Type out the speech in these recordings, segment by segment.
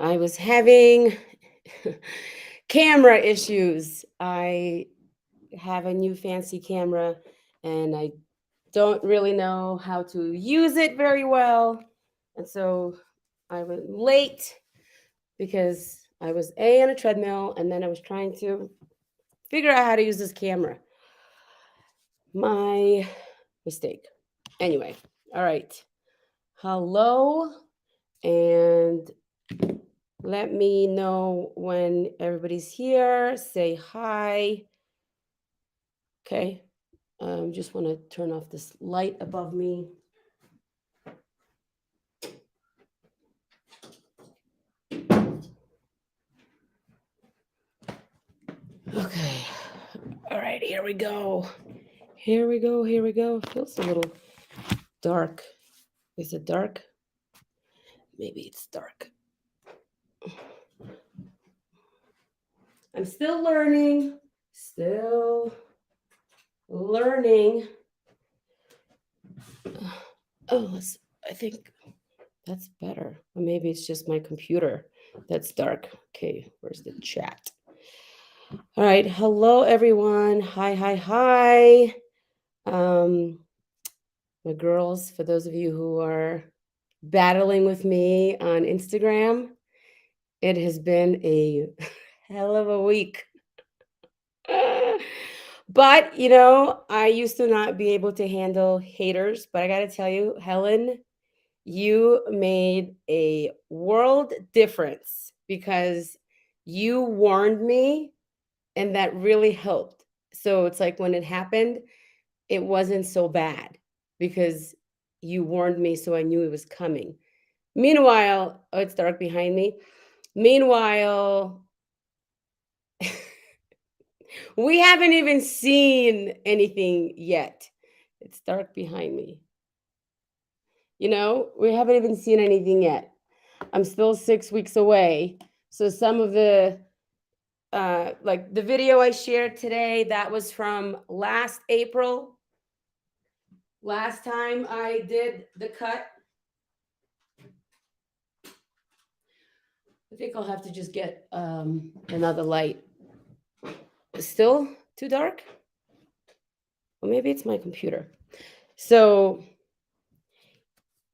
I was having camera issues. I have a new fancy camera and I don't really know how to use it very well. And so I was late because I was on a treadmill and then I was trying to figure out how to use this camera. My mistake. Anyway, all right. Hello, and let me know when everybody's here. Say hi. Okay. Just want to turn off this light above me. Okay. All right, here we go. Here we go. Here we go. Feels a little dark. Is it dark? Maybe it's dark. I'm still learning. Still learning. Oh, I think that's better. Or maybe it's just my computer that's dark. Okay, where's the chat? All right. Hello, everyone. Hi, hi, hi. My girls, for those of you who are battling with me on Instagram, it has been a hell of a week. But, I used to not be able to handle haters, but I got to tell you, Helen, you made a world difference because you warned me and that really helped. So it's like when it happened, it wasn't so bad because you warned me, so I knew it was coming. Meanwhile, oh, it's dark behind me. Meanwhile, we haven't even seen anything yet. It's dark behind me. We haven't even seen anything yet. I'm still 6 weeks away. So some of like the video I shared today, that was from last April. Last time I did the cut. I think I'll have to just get another light. Still too dark? Or maybe it's my computer. So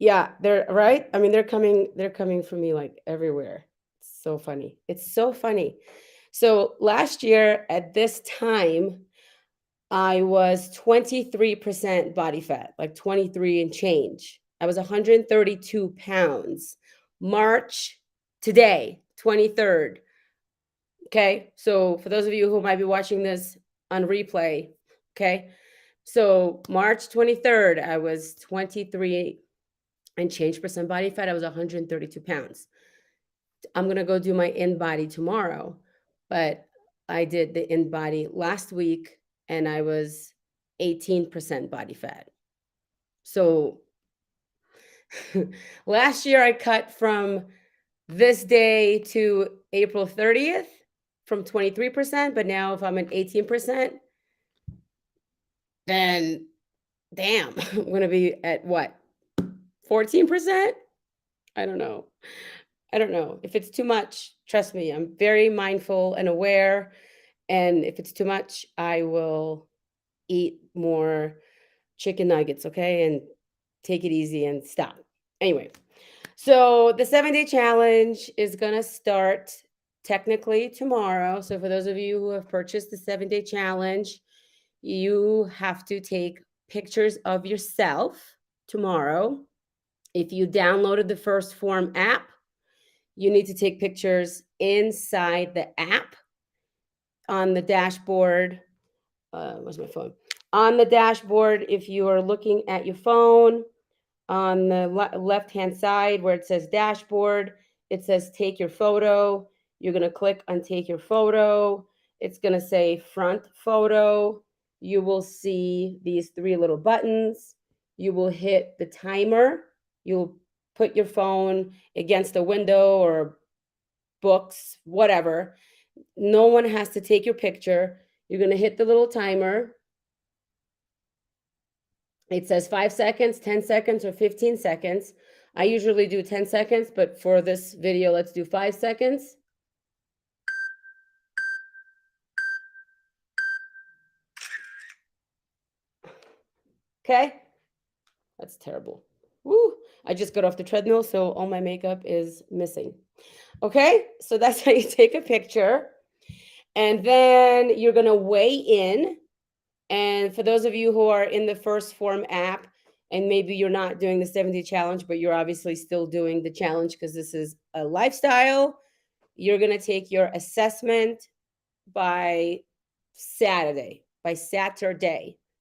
yeah, they're right. I mean, they're coming for me like everywhere. It's so funny. It's so funny. So last year at this time, I was 23% body fat, like 23 and change. I was 132 pounds. March today, 23rd. Okay. So for those of you who might be watching this on replay, okay. So March 23rd, I was 23 and change percent body fat. I was 132 pounds. I'm going to go do my in body tomorrow, but I did the in body last week and I was 18% body fat. So last year I cut from this day to April 30th from 23%, but now if I'm at 18%, then damn, I'm going to be at what? 14%? I don't know. If it's too much, trust me, I'm very mindful and aware. And if it's too much, I will eat more chicken nuggets, okay? And take it easy and stop. Anyway, so the 7-day challenge is going to start technically tomorrow. So for those of you who have purchased the 7-day challenge, you have to take pictures of yourself tomorrow. If you downloaded the First Form app, you need to take pictures inside the app on the dashboard. Where's my phone? On the dashboard, if you are looking at your phone, on the left-hand side where it says dashboard, it says take your photo. You're going to click on take your photo. It's going to say front photo. You will see these 3 little buttons. You will hit the timer. You'll put your phone against a window or books, whatever. No one has to take your picture. You're going to hit the little timer. It says 5 seconds, 10 seconds, or 15 seconds. I usually do 10 seconds, but for this video, let's do 5 seconds. Okay, that's terrible. Woo! I just got off the treadmill, so all my makeup is missing. Okay, so that's how you take a picture. And then you're gonna weigh in. And for those of you who are in the First Form app, and maybe you're not doing the 70 challenge, but you're obviously still doing the challenge because this is a lifestyle, you're gonna take your assessment by Saturday.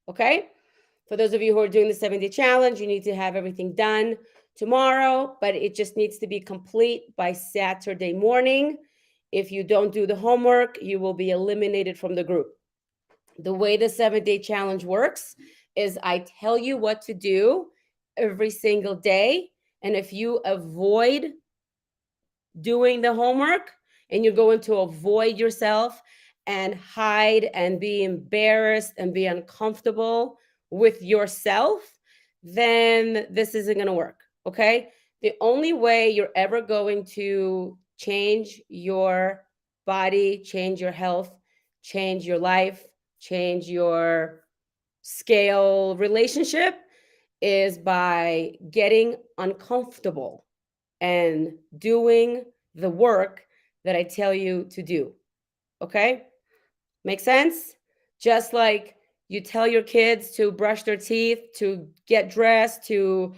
Okay? For those of you who are doing the 70 challenge, you need to have everything done tomorrow, but it just needs to be complete by Saturday morning. If you don't do the homework, you will be eliminated from the group. The way the 7-day challenge works is I tell you what to do every single day. And if you avoid doing the homework and you're going to avoid yourself and hide and be embarrassed and be uncomfortable with yourself, then this isn't going to work. Okay. The only way you're ever going to change your body, change your health, change your life, change your scale relationship is by getting uncomfortable and doing the work that I tell you to do. Okay? Make sense? Just like you tell your kids to brush their teeth, to get dressed, to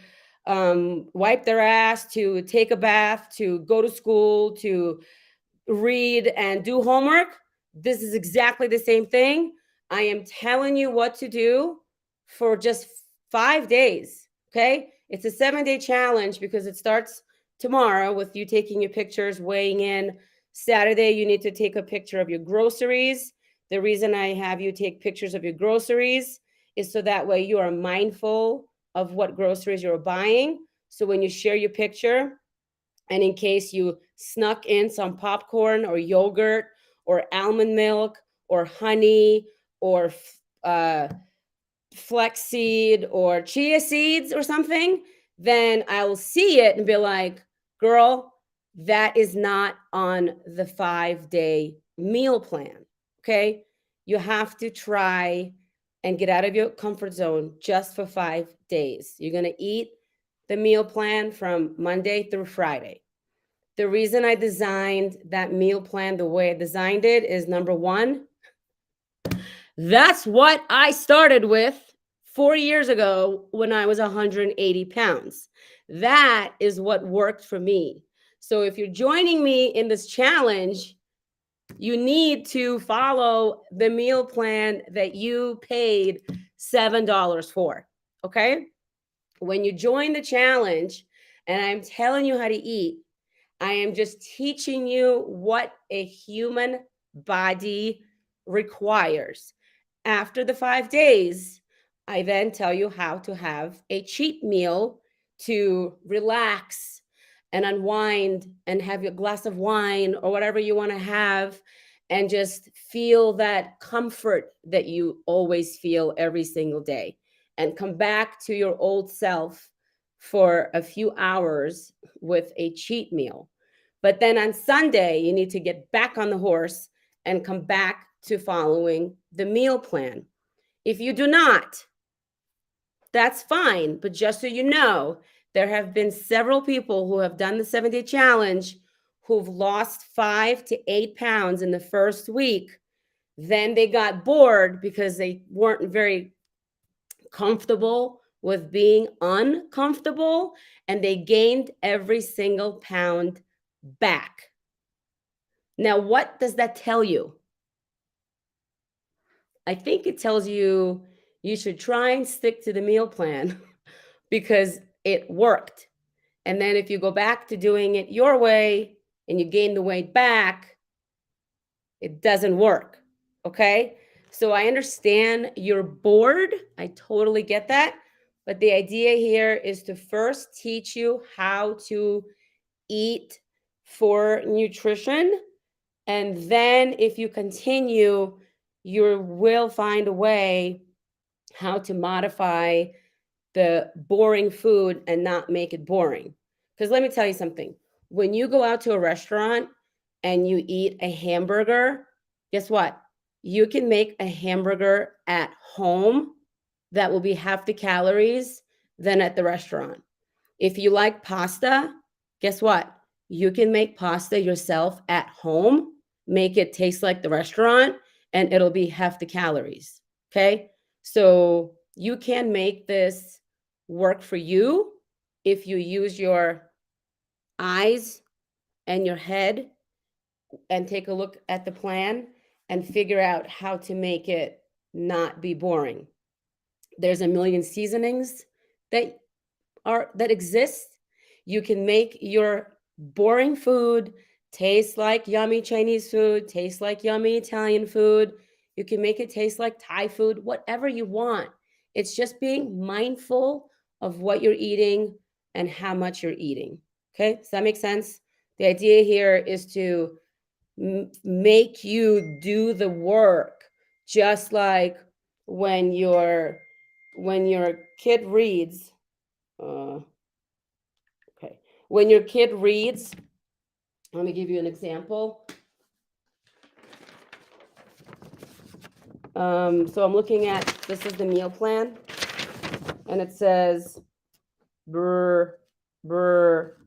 wipe their ass, to take a bath, to go to school, to read and do homework. This is exactly the same thing. I am telling you what to do for just 5 days. Okay. It's a 7-day challenge because it starts tomorrow with you taking your pictures, weighing in. Saturday, you need to take a picture of your groceries. The reason I have you take pictures of your groceries is so that way you are mindful of what groceries you're buying. So when you share your picture, and in case you snuck in some popcorn or yogurt or almond milk or honey or flaxseed or chia seeds or something, then I'll see it and be like, girl, that is not on the 5-day meal plan. Okay. You have to try and get out of your comfort zone just for 5 days. You're going to eat the meal plan from Monday through Friday. The reason I designed that meal plan the way I designed it is number one, that's what I started with 4 years ago when I was 180 pounds. That is what worked for me. So if you're joining me in this challenge, you need to follow the meal plan that you paid $7 for. Okay. When you join the challenge, and I'm telling you how to eat, I am just teaching you what a human body requires. After the 5 days, I then tell you how to have a cheat meal to relax and unwind and have your glass of wine or whatever you want to have and just feel that comfort that you always feel every single day and come back to your old self for a few hours with a cheat meal. But then on Sunday, you need to get back on the horse and come back to following the meal plan. If you do not, that's fine. But just so you know, there have been several people who have done the 7-day challenge who've lost 5 to 8 pounds in the first week. Then they got bored because they weren't very comfortable with being uncomfortable and they gained every single pound back. Now, what does that tell you? I think it tells you you should try and stick to the meal plan because it worked. And then if you go back to doing it your way and you gain the weight back, it doesn't work. Okay. So I understand you're bored. I totally get that. But the idea here is to first teach you how to eat for nutrition. And then if you continue, you will find a way how to modify the boring food and not make it boring. Because let me tell you something. When you go out to a restaurant and you eat a hamburger, guess what? You can make a hamburger at home that will be half the calories than at the restaurant. If you like pasta, guess what? You can make pasta yourself at home, make it taste like the restaurant, and it'll be half the calories. Okay. So you can make this work for you if you use your eyes and your head and take a look at the plan and figure out how to make it not be boring. There's a million seasonings that that exist. You can make your boring food taste like yummy Chinese food, taste like yummy Italian food. You can make it taste like Thai food, whatever you want. It's just being mindful of what you're eating and how much you're eating. Okay, does that make sense? The idea here is to make you do the work, just like when your kid reads. Uh, okay, when your kid reads, let me give you an example. So I'm looking at, this is the meal plan, and it says brr, brr,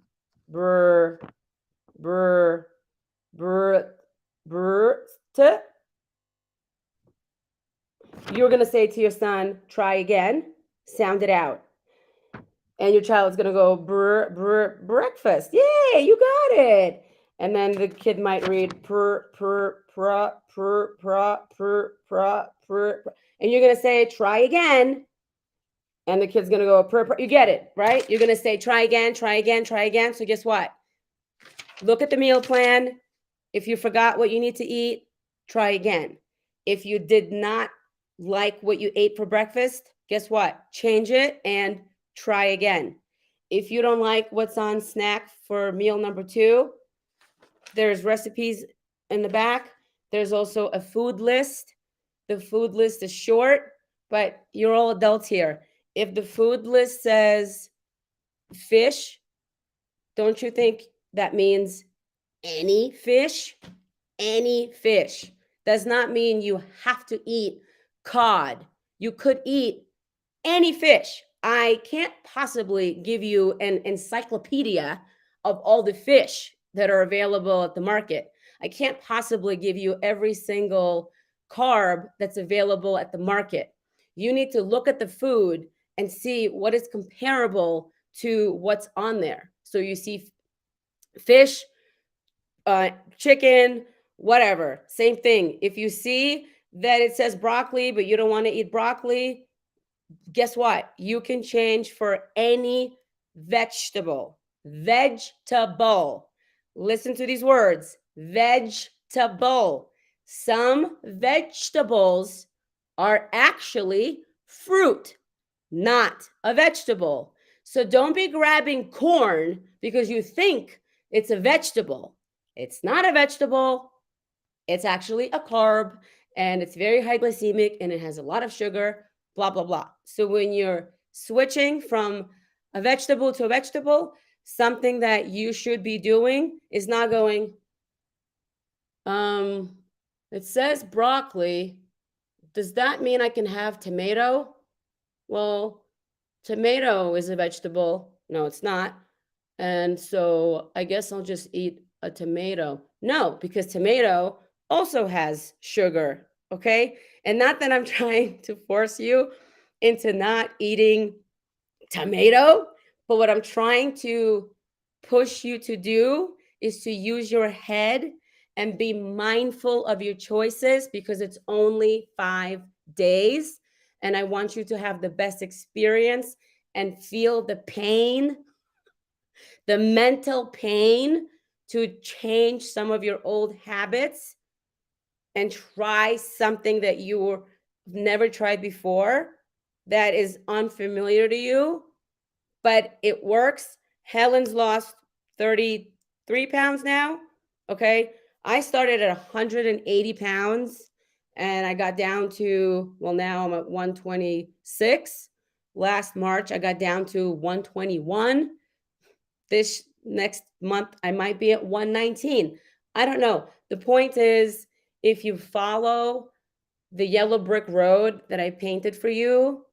brr, brr, brr, brr, t. You're going to say to your son, try again, sound it out. And your child is going to go, brr, brr, breakfast. Yay, you got it. And then the kid might read, pr, pr, pra, pr, pra, pr, pra, pr. And you're going to say, try again. And the kid's going to go, pr, pr. You get it, right? You're going to say, try again, try again, try again. So guess what? Look at the meal plan. If you forgot what you need to eat, try again. If you did not like what you ate for breakfast, guess what? Change it and try again. If you don't like what's on snack for meal number 2, there's recipes in the back. There's also a food list. The food list is short, but you're all adults here. If the food list says fish, don't you think that means any fish? Any fish does not mean you have to eat cod. You could eat any fish. I can't possibly give you an encyclopedia of all the fish that are available at the market. I can't possibly give you every single carb that's available at the market. You need to look at the food and see what is comparable to what's on there. So you see fish, chicken, whatever, same thing. If you see that it says broccoli, but you don't want to eat broccoli, guess what? You can change for any vegetable. Vegetable. Listen to these words. Vegetable. Some vegetables are actually fruit, not a vegetable. So don't be grabbing corn because you think it's a vegetable. It's not a vegetable. It's actually a carb, and it's very high glycemic, and it has a lot of sugar, blah, blah, blah. So when you're switching from a vegetable to a vegetable, something that you should be doing is not going, it says broccoli. Does that mean I can have tomato? Well, tomato is a vegetable. No, it's not. And so I guess I'll just eat a tomato. No, because tomato also has sugar. Okay. And not that I'm trying to force you into not eating tomato, but what I'm trying to push you to do is to use your head and be mindful of your choices, because it's only 5 days. And I want you to have the best experience and feel the pain, the mental pain, to change some of your old habits and try something that you never tried before, that is unfamiliar to you, but it works. Helen's lost 33 pounds now. Okay. I started at 180 pounds and I got down to, well, now I'm at 126. Last March, I got down to 121. This next month, I might be at 119. I don't know. The point is, if you follow the yellow brick road that I painted for you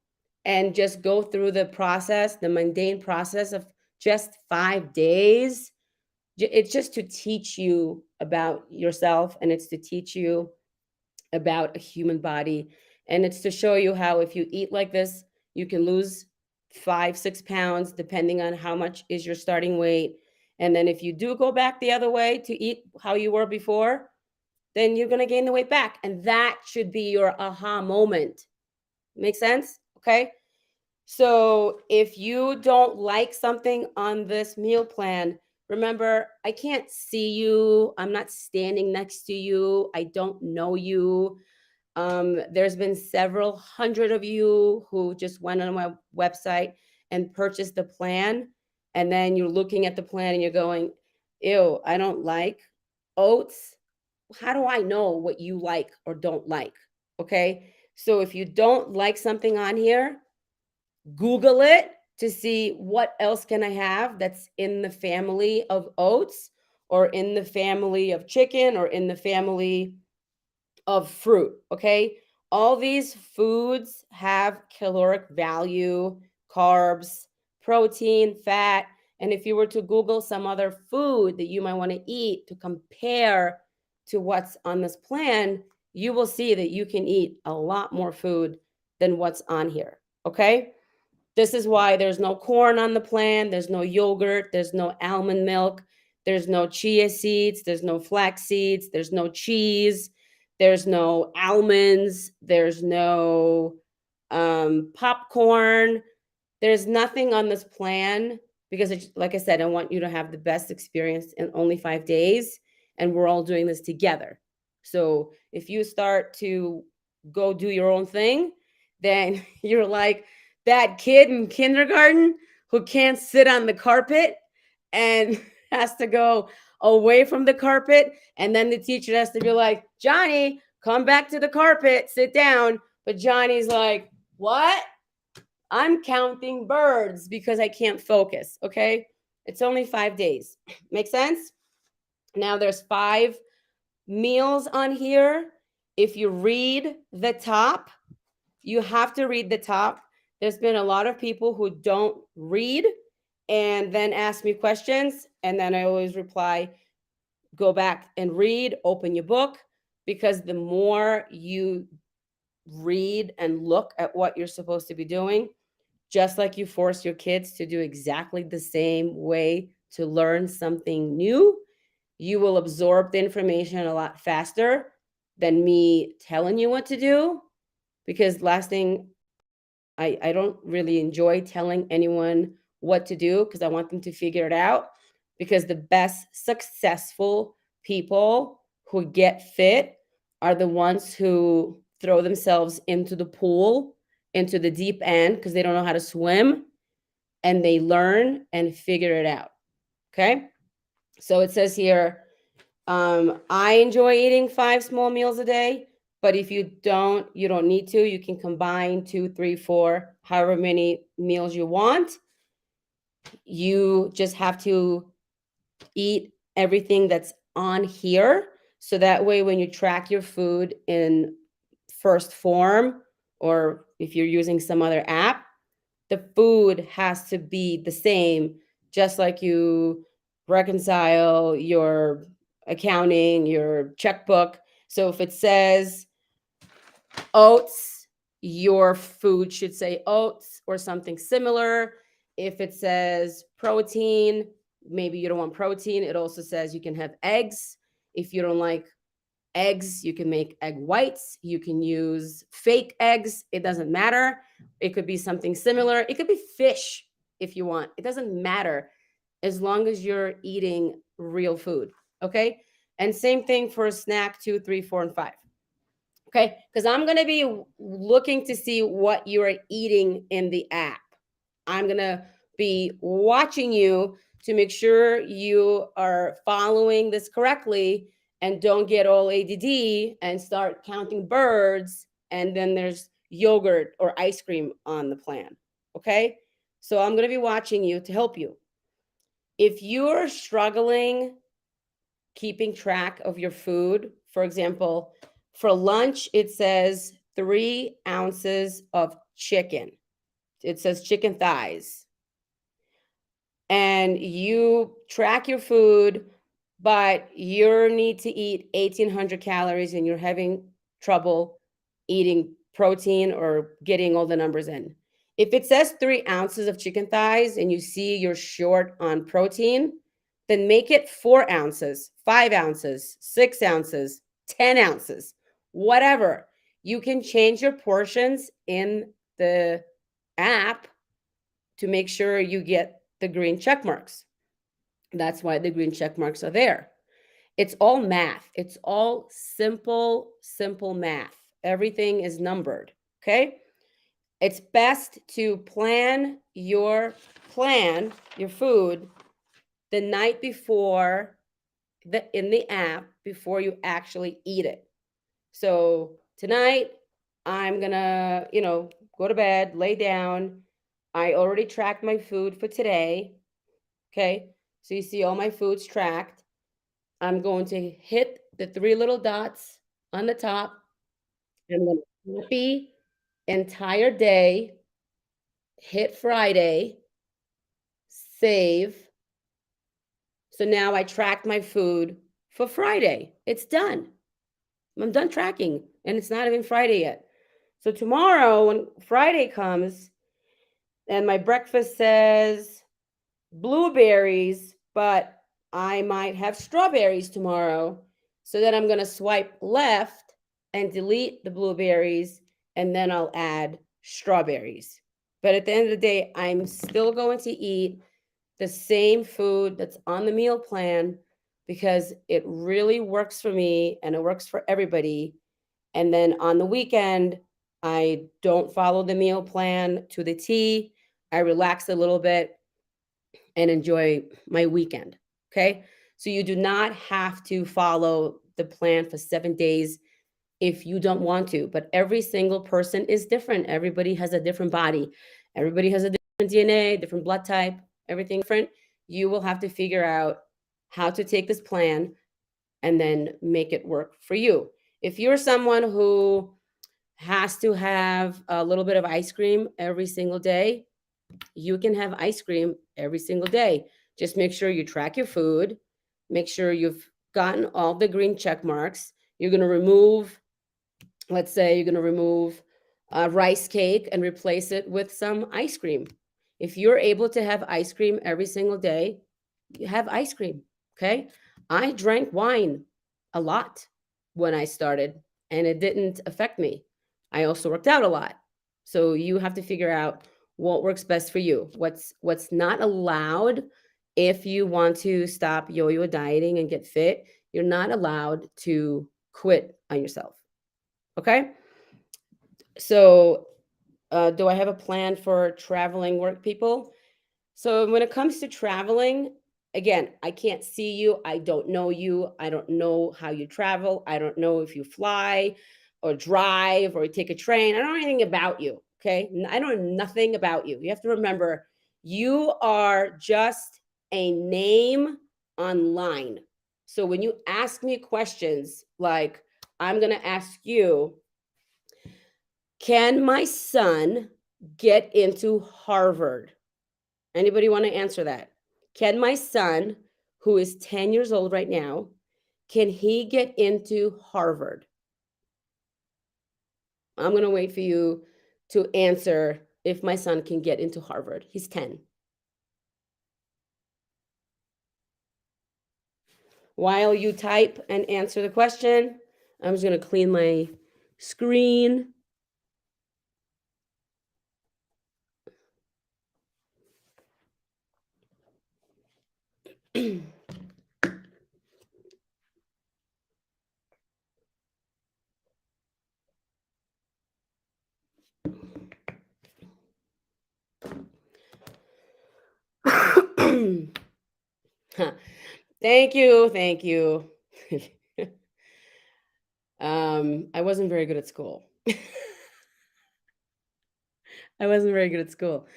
and just go through the process, the mundane process of just 5 days, it's just to teach you about yourself, and it's to teach you about a human body. And it's to show you how, if you eat like this, you can lose 5, 6 pounds, depending on how much is your starting weight. And then if you do go back the other way to eat how you were before, then you're going to gain the weight back. And that should be your aha moment. Make sense? Okay. So if you don't like something on this meal plan, remember, I can't see you. I'm not standing next to you. I don't know you. There's been several hundred of you who just went on my website and purchased the plan. And then you're looking at the plan and you're going, ew, I don't like oats. How do I know what you like or don't like? Okay. So if you don't like something on here, Google it to see what else can I have that's in the family of oats, or in the family of chicken, or in the family of fruit. Okay. All these foods have caloric value, carbs, protein, fat. And if you were to Google some other food that you might want to eat to compare to what's on this plan, you will see that you can eat a lot more food than what's on here. Okay. This is why there's no corn on the plan, there's no yogurt, there's no almond milk, there's no chia seeds, there's no flax seeds, there's no cheese, there's no almonds, there's no popcorn. There's nothing on this plan because, like I said, I want you to have the best experience in only 5 days, and we're all doing this together. So if you start to go do your own thing, then you're like that kid in kindergarten who can't sit on the carpet and has to go away from the carpet. And then the teacher has to be like, Johnny, come back to the carpet, sit down. But Johnny's like, what? I'm counting birds because I can't focus. Okay. It's only 5 days. Make sense? Now there's 5 meals on here. If you read the top, you have to read the top. There's been a lot of people who don't read and then ask me questions. And then I always reply, go back and read, open your book, because the more you read and look at what you're supposed to be doing, just like you force your kids to do exactly the same way to learn something new, you will absorb the information a lot faster than me telling you what to do. Because last thing, I don't really enjoy telling anyone what to do because I want them to figure it out. Because the best successful people who get fit are the ones who throw themselves into the pool, into the deep end, because they don't know how to swim, and they learn and figure it out. Okay. So it says here, I enjoy eating 5 small meals a day, but if you don't need to. You can combine 2, 3, 4, however many meals you want. You just have to eat everything that's on here. So that way, when you track your food in First Form, or if you're using some other app, the food has to be the same, just like you reconcile your accounting, your checkbook. So if it says oats, your food should say oats or something similar. If it says protein, maybe you don't want protein. It also says you can have eggs. If you don't like eggs, you can make egg whites. You can use fake eggs. It doesn't matter. It could be something similar. It could be fish if you want. It doesn't matter as long as you're eating real food. Okay. And same thing for snack 2, 3, 4, and 5. Okay. Because I'm going to be looking to see what you are eating in the app. I'm going to be watching you to make sure you are following this correctly and don't get all ADD and start counting birds. And then there's yogurt or ice cream on the plan. Okay. So I'm going to be watching you to help you. If you're struggling keeping track of your food, for example, for lunch, it says 3 ounces of chicken. It says chicken thighs. And you track your food, but you need to eat 1,800 calories and you're having trouble eating protein or getting all the numbers in. If it says 3 ounces of chicken thighs and you see you're short on protein, then make it 4 ounces, 5 ounces, 6 ounces, 10 ounces, whatever. You can change your portions in the app to make sure you get the green check marks. That's why the green check marks are there. It's all math. It's all simple, simple math. Everything is numbered. Okay. It's best to plan your food the night before in the app before you actually eat it. So tonight I'm gonna, go to bed, lay down. I already tracked my food for today. Okay. So you see all my foods tracked. I'm going to hit the three little dots on the top. I'm going to copy entire day, hit Friday, save. So now I tracked my food for Friday. It's done. I'm done tracking, and it's not even Friday yet. So tomorrow, when Friday comes, and my breakfast says blueberries, but I might have strawberries tomorrow. So then I'm going to swipe left and delete the blueberries, and then I'll add strawberries. But at the end of the day, I'm still going to eat the same food that's on the meal plan because it really works for me and it works for everybody. And then on the weekend, I don't follow the meal plan to the T. I relax a little bit and enjoy my weekend. Okay. So you do not have to follow the plan for 7 days if you don't want to, but every single person is different. Everybody has a different body, everybody has a different DNA, different blood type, everything different. You will have to figure out how to take this plan and then make it work for you. If you're someone who has to have a little bit of ice cream every single day, you can have ice cream every single day. Just make sure you track your food, make sure you've gotten all the green check marks. You're going to remove, let's say, you're going to remove a rice cake and replace it with some ice cream. If you're able to have ice cream every single day, you have ice cream. Okay. I drank wine a lot when I started and it didn't affect me. I also worked out a lot. So you have to figure out what works best for you. What's not allowed if you want to stop yo-yo dieting and get fit, you're not allowed to quit on yourself. Okay? So, do I have a plan for traveling work people? So when it comes to traveling, again, I can't see you. I don't know you. I don't know how you travel. I don't know if you fly or drive or take a train. I don't know anything about you. Okay. I know nothing about you. You have to remember you are just a name online. So when you ask me questions like, I'm going to ask you, can my son get into Harvard? Anybody want to answer that? Can my son, who is 10 years old right now, can he get into Harvard? I'm going to wait for you to answer if my son can get into Harvard. He's 10. While you type and answer the question, I'm just going to clean my screen. Thank you. Thank you. I wasn't very good at school. I wasn't very good at school.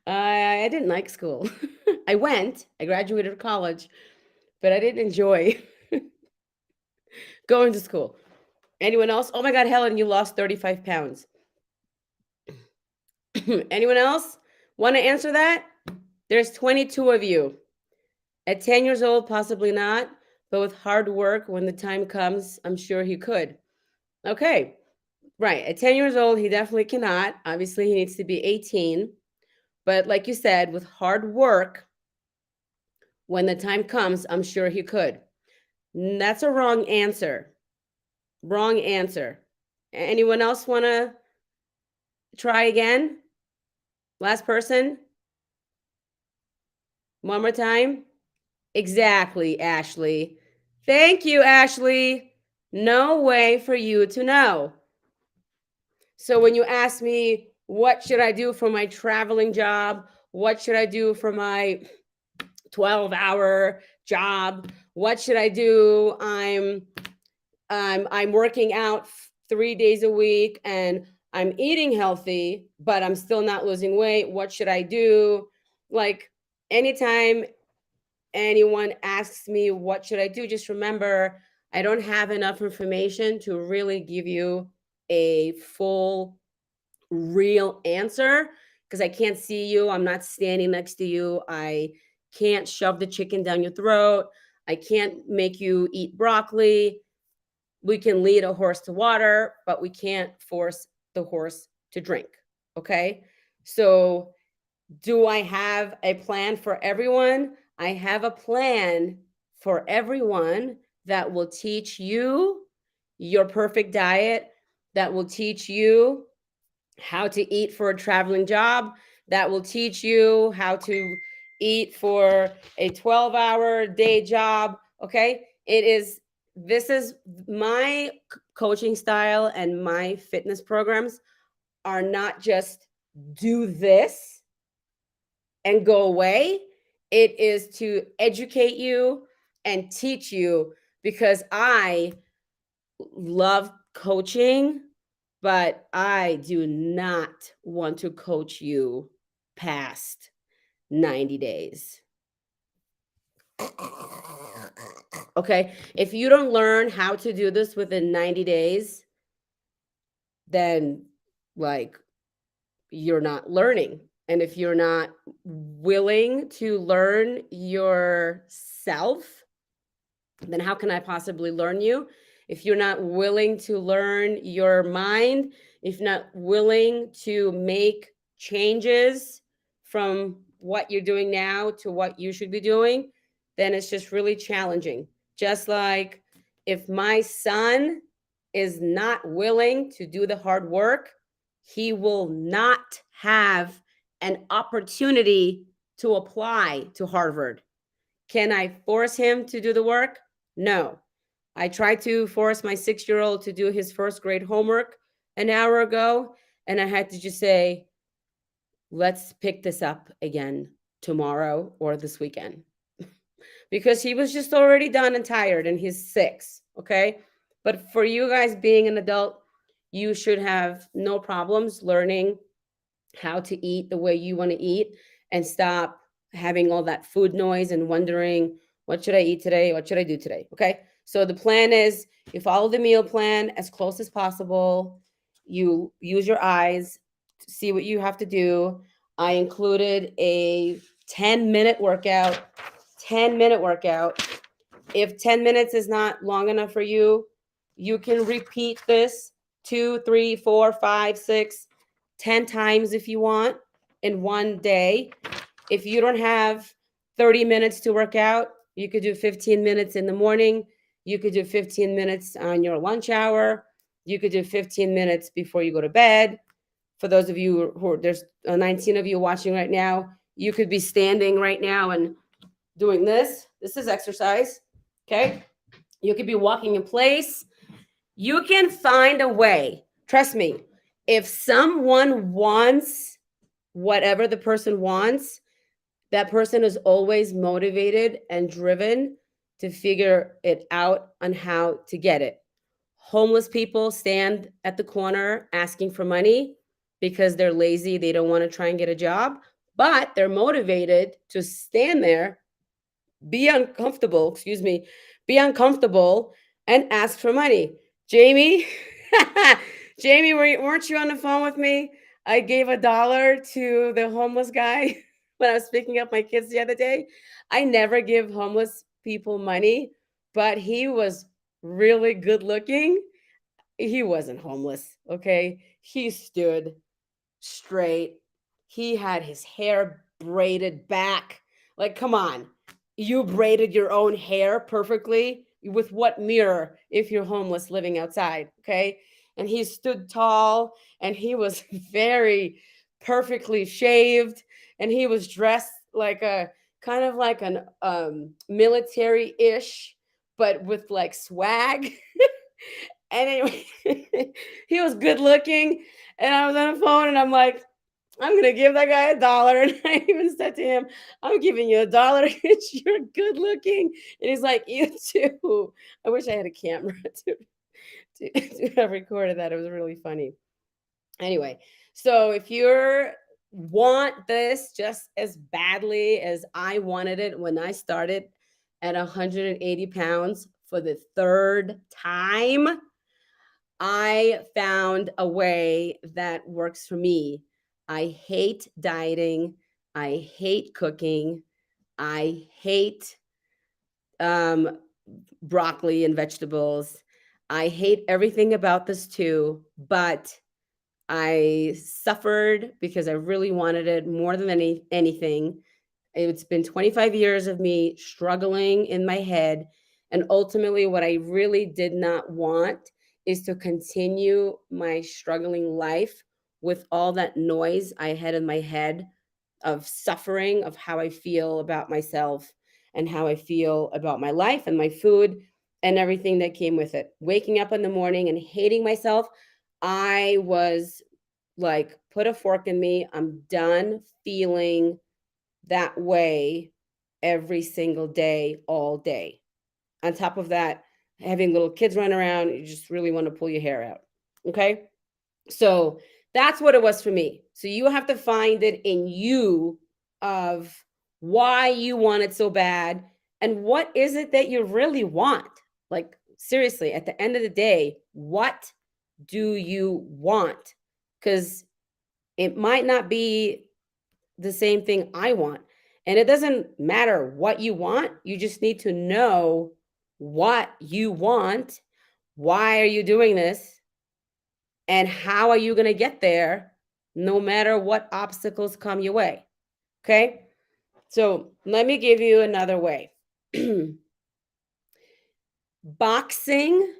I didn't like school. I graduated college, but I didn't enjoy going to school. Anyone else? Oh my God, Helen, you lost 35 pounds. Anyone else want to answer that? There's 22 of you. At 10 years old, possibly not, but with hard work, when the time comes, I'm sure he could. Okay, right. At 10 years old, he definitely cannot. Obviously, he needs to be 18. But like you said, with hard work, when the time comes, I'm sure he could. That's a wrong answer. Wrong answer. Anyone else want to try again? Last person? One more time? Exactly, Ashley. Thank you, Ashley. No way for you to know. So when you ask me, what should I do for my traveling job? What should I do for my 12-hour job? What should I do? I'm working out 3 days a week and I'm eating healthy, but I'm still not losing weight. What should I do? Like anytime anyone asks me what should I do, just remember I don't have enough information to really give you a full real answer because I can't see you. I'm not standing next to you. I can't shove the chicken down your throat. I can't make you eat broccoli. We can lead a horse to water, but we can't force the horse to drink. Okay. So, do I have a plan for everyone? I have a plan for everyone that will teach you your perfect diet, that will teach you how to eat for a traveling job, that will teach you how to eat for a 12-hour day job. Okay. This is my coaching style, and my fitness programs are not just do this and go away. It is to educate you and teach you because I love coaching, but I do not want to coach you past 90 days. Okay. If you don't learn how to do this within 90 days, then like you're not learning. And if you're not willing to learn yourself, then how can I possibly learn you? If you're not willing to learn your mind, if not willing to make changes from what you're doing now to what you should be doing, then it's just really challenging. Just like if my son is not willing to do the hard work, he will not have an opportunity to apply to Harvard. Can I force him to do the work? No. I tried to force my 6-year-old to do his first grade homework an hour ago, and I had to just say, let's pick this up again tomorrow or this weekend. Because he was just already done and tired, and he's 6. Okay. But for you guys being an adult, you should have no problems learning how to eat the way you want to eat and stop having all that food noise and wondering, what should I eat today? What should I do today? Okay. So the plan is you follow the meal plan as close as possible. You use your eyes to see what you have to do. I included a 10-minute workout. 10-minute workout. If 10 minutes is not long enough for you, you can repeat this 2, 3, 4, 5, 6, 10 times if you want in one day. If you don't have 30 minutes to work out, you could do 15 minutes in the morning. You could do 15 minutes on your lunch hour. You could do 15 minutes before you go to bed. For those of you there's 19 of you watching right now, you could be standing right now and doing this. This is exercise. Okay. You could be walking in place. You can find a way. Trust me. If someone wants whatever the person wants, that person is always motivated and driven to figure it out on how to get it. Homeless people stand at the corner asking for money because they're lazy, they don't want to try and get a job, but they're motivated to stand there, be uncomfortable, excuse me, be uncomfortable and ask for money. Jamie, Jamie, weren't you on the phone with me? I gave $1 to the homeless guy when I was picking up my kids the other day. I never give homeless people money, but he was really good looking. He wasn't homeless, okay? He stood straight. He had his hair braided back. Like, come on. You braided your own hair perfectly. With what mirror if you're homeless living outside? Okay. And he stood tall and he was very perfectly shaved and he was dressed like a kind of like an military ish, but with like swag. And anyway, he was good looking. And I was on the phone and I'm like, I'm gonna give that guy $1. And I even said to him, I'm giving you $1 because you're good looking. And he's like, you too. I wish I had a camera to have recorded that. It was really funny. Anyway, so if you want this just as badly as I wanted it when I started at 180 pounds for the third time, I found a way that works for me. I hate dieting. I hate cooking. I hate um, broccoli and vegetables. I hate everything about this too, but I suffered because I really wanted it more than anything. It's been 25 years of me struggling in my head. And ultimately, what I really did not want is to continue my struggling life with all that noise I had in my head of suffering, of how I feel about myself and how I feel about my life and my food and everything that came with it. Waking up in the morning and hating myself, I was like, put a fork in me. I'm done feeling that way every single day, all day. On top of that, having little kids run around, you just really want to pull your hair out. Okay. So that's what it was for me. So you have to find it in you of why you want it so bad and what is it that you really want? Like, seriously, at the end of the day, what do you want? Because it might not be the same thing I want. And it doesn't matter what you want. You just need to know what you want. Why are you doing this? And how are you going to get there no matter what obstacles come your way? Okay. So let me give you another way. Boxing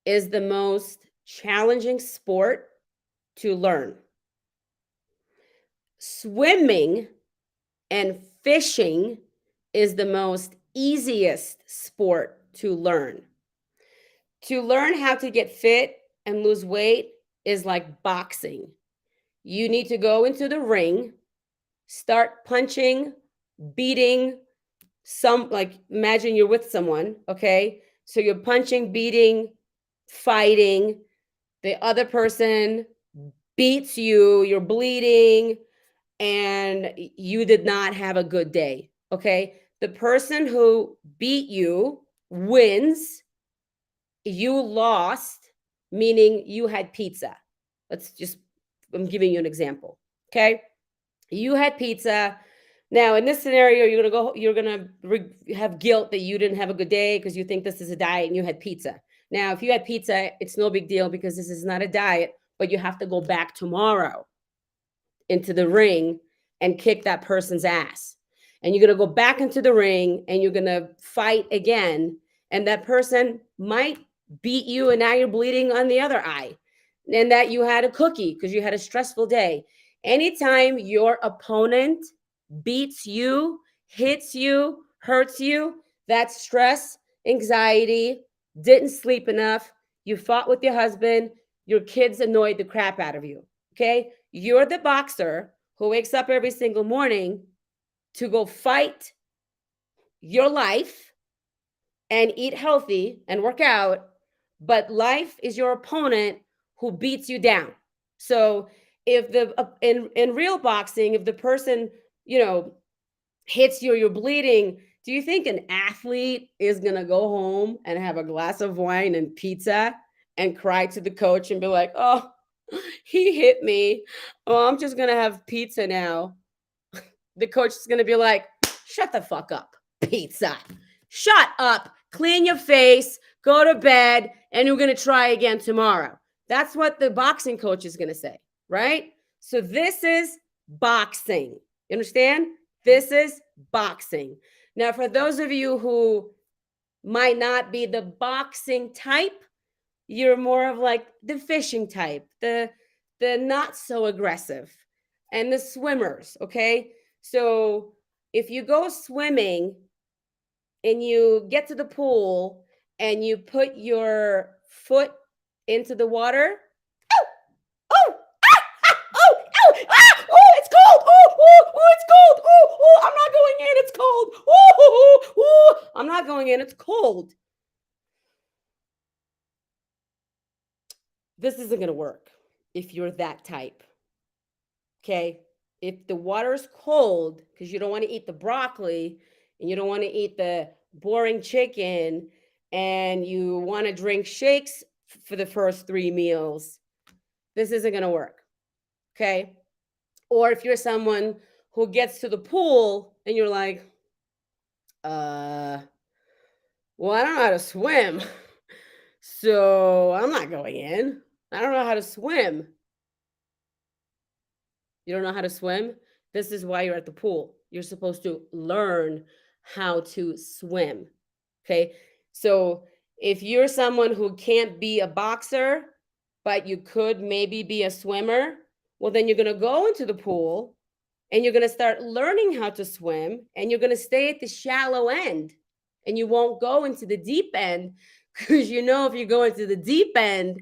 is the most challenging sport to learn. Swimming and fishing is the most easiest sport to learn. To learn how to get fit and lose weight is like boxing. You need to go into the ring, start punching, beating like imagine you're with someone, okay? So you're punching, beating, fighting. The other person beats you, you're bleeding, and you did not have a good day. Okay. The person who beat you wins. You lost, meaning you had pizza. Let's just, I'm giving you an example. Okay. You had pizza. Now, in this scenario, you're going to have guilt that you didn't have a good day because you think this is a diet and you had pizza. Now, if you had pizza, it's no big deal because this is not a diet, but you have to go back tomorrow into the ring and kick that person's ass. And you're going to go back into the ring and you're going to fight again. And that person might beat you and now you're bleeding on the other eye. And that you had a cookie because you had a stressful day. Anytime your opponent beats you, hits you, hurts you, that's stress, anxiety, didn't sleep enough, you fought with your husband, your kids annoyed the crap out of you. Okay. You're the boxer who wakes up every single morning to go fight your life and eat healthy and work out. But life is your opponent who beats you down. So if the in real boxing, if the person, you know, hits you or you're bleeding, do you think an athlete is going to go home and have a glass of wine and pizza and cry to the coach and be like, "Oh, he hit me. Oh, I'm just going to have pizza now." The coach is going to be like, "Shut the fuck up. Pizza. Shut up. Clean your face, go to bed, and you're going to try again tomorrow." That's what the boxing coach is going to say, right? So this is boxing. You understand? This is boxing. Now, for those of you who might not be the boxing type, you're more of like the fishing type, the not so aggressive, and the swimmers, okay? So if you go swimming and you get to the pool and you put your foot into the water, oh, oh, oh, oh, it's cold. It's cold. I'm not going in. It's cold. I'm not going in. It's cold. This isn't going to work if you're that type. Okay. If the water is cold because you don't want to eat the broccoli and you don't want to eat the boring chicken and you want to drink shakes for the first 3 meals, this isn't going to work. Okay. Or if you're someone who gets to the pool and you're like, well, I don't know how to swim. So I'm not going in. I don't know how to swim. You don't know how to swim? This is why you're at the pool. You're supposed to learn how to swim. Okay. So if you're someone who can't be a boxer, but you could maybe be a swimmer, well, then you're going to go into the pool and you're going to start learning how to swim and you're going to stay at the shallow end and you won't go into the deep end because you know if you go into the deep end,